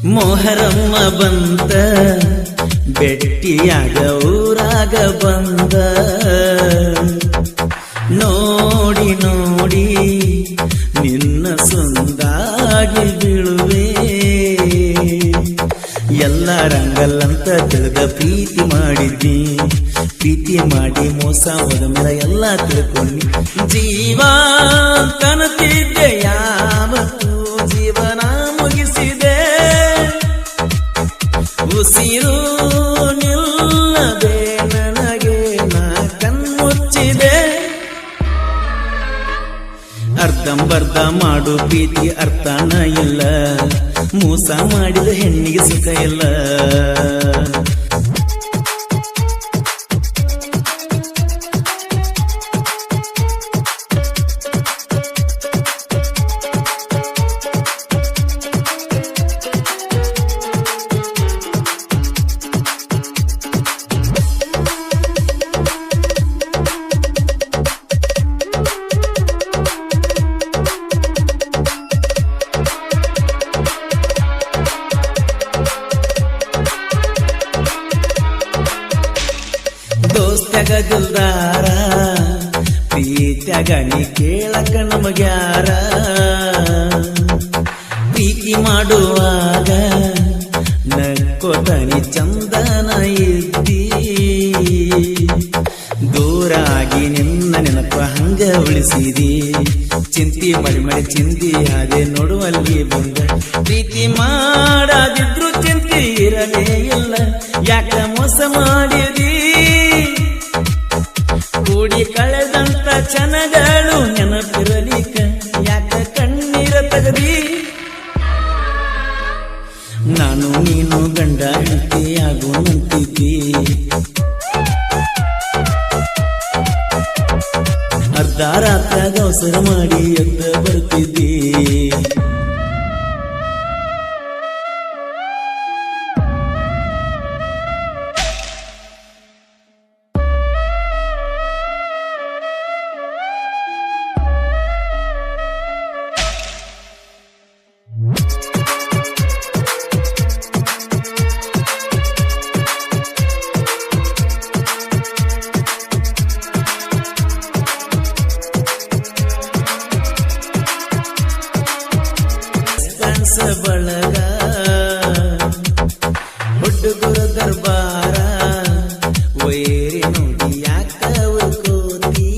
ಮೊಹರಮ್ಮ ಬಂತ ಬೆಟ್ಟಿಯಾಗ ಊರಾಗ ಬಂದ ನೋಡಿ ನೋಡಿ ನಿನ್ನ ಸುಂದಾಗಿ ಬೀಳುವೆ ಎಲ್ಲ ರಂಗಲ್ಲಂತ ತಿಳಿದ ಪ್ರೀತಿ ಮಾಡಿದ್ನಿ ಪ್ರೀತಿ ಮಾಡಿ ಮೋಸ ಹೋದ ಮೇಲೆ ಎಲ್ಲ ತಿಳ್ಕೊಂಡಿ ಜೀವ ಕನತಿದ್ದೆ ಯಾವತ್ತು ಜೀವನ ಮುಗಿಸಿದೆ ಉಸಿರು ನಿಲ್ಲದೆ ನನಗೆ ನಾ ಕಣ್ಮುಚ್ಚಿದೆ ಅರ್ಧಂಬರ್ಧ ಮಾಡು ಪ್ರೀತಿ ಅರ್ಥನ ಇಲ್ಲ ಮೋಸ ಮಾಡಿದ ಹೆಣ್ಣಿಗೆ ಸುಖ ಇಲ್ಲ ದೋಸ್ತ್ಯಾಗ ದಿಲ್ದಾರ ಪ್ರೀತ್ಯಾಗ ನೀ ಕೇಳಕ ನಮಗ್ಯಾರ ಪ್ರೀತಿ ಮಾಡುವಾಗ ನಕ್ಕೋತನಿ ಚಂದನ ಇದ್ದಿ ದೂರಾಗಿ ನಿನ್ನ ನೆನಪ ಹಂಗ ಉಳಿಸಿದಿ ಚಿಂತಿ ಮಡಿ ಮಡಿ ಚಿಂತಿ ಅದೇ ನೋಡುವಲ್ಲಿ ಬಂದ ಪ್ರೀತಿ ಮಾಡದಿದ್ರು ಚಿಂತಿ ಇರಲೇ ಇಲ್ಲ ಯಾಕ ಮೋಸ ಮಾಡಿದಿ ಕೂಡಿ ಕಳೆದಂತ ಕ್ಷಣಗಳು ನೆನಪಿರಲಿಕ ಯಾಕ ಕಣ್ಣೀರ ತಗದಿ ನಾನು ನೀನು ಗಂಡ ಹೆಂಡತಿಯಾಗು ನಂತಿದ್ದಿ ಅರ್ಧ ರಾತ್ರಾಗ ಅವಸರ ಮಾಡಿ ಎದ್ದ ಬರ್ತಿದ್ದಿ ಬಳಗ ಹುಡುಗರ ದರ್ಬಾರ ವೈರಿ ನೋಡಿ ಯಾಕ ಕೋತಿ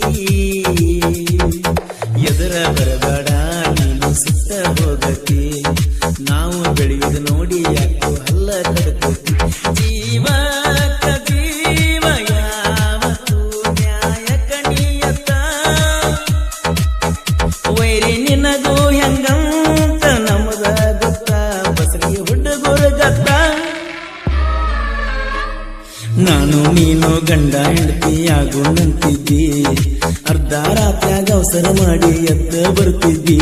ಎದರ ಬರಬೇಡ ನೀನು ಸುತ್ತ ಹೋಗತಿ ನಾವು ಬೆಳೆಯುವುದು ನೋಡಿ ಯಾಕೋ ಅಲ್ಲ ಕಡ್ಕೋತಿ ಜೀವಕ ಜೀವ ಯಾವತ್ತು ನ್ಯಾಯ ಕಣಿಯತ್ತ ವೈರಿ ನಿನಗೂ ಹೆಂಗ ನಾನು ನೀನು ಗಂಡ ಹೆಂಡತಿಯಾಗು ನಂತಿದ್ದಿ ಅರ್ಧ ರಾತ್ರಾಗ ಅವಸರ ಮಾಡಿ ಎದ್ದ ಬರ್ತಿದ್ದಿ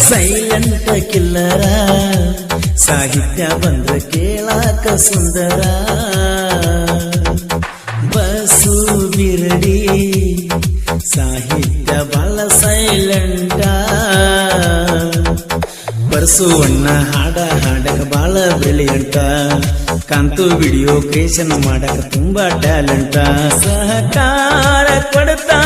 ಸೈಲೆಂಟ್ ಕಿಲ್ಲರ ಸಾಹಿತ್ಯ ಬಂದ್ರ ಕೇಳಾಕ ಸುಂದರ ಬಸು ಬಿರಡಿ ಸಾಹಿತ್ಯ ಬಾಳ ಸೈಲೆಂಟ ಬರ್ಸುವಣ್ಣ ಹಾಡ ಹಾಡಕ ಬಾಳ ಬ್ರಿಲಿಯಂಟ ಕಾಂತು ವಿಡಿಯೋ ಕ್ರಿಯೇಷನ್ ಮಾಡಕ ತುಂಬಾ ಟ್ಯಾಲೆಂಟ ಸಹಕಾರ ಕೊಡ್ತಾ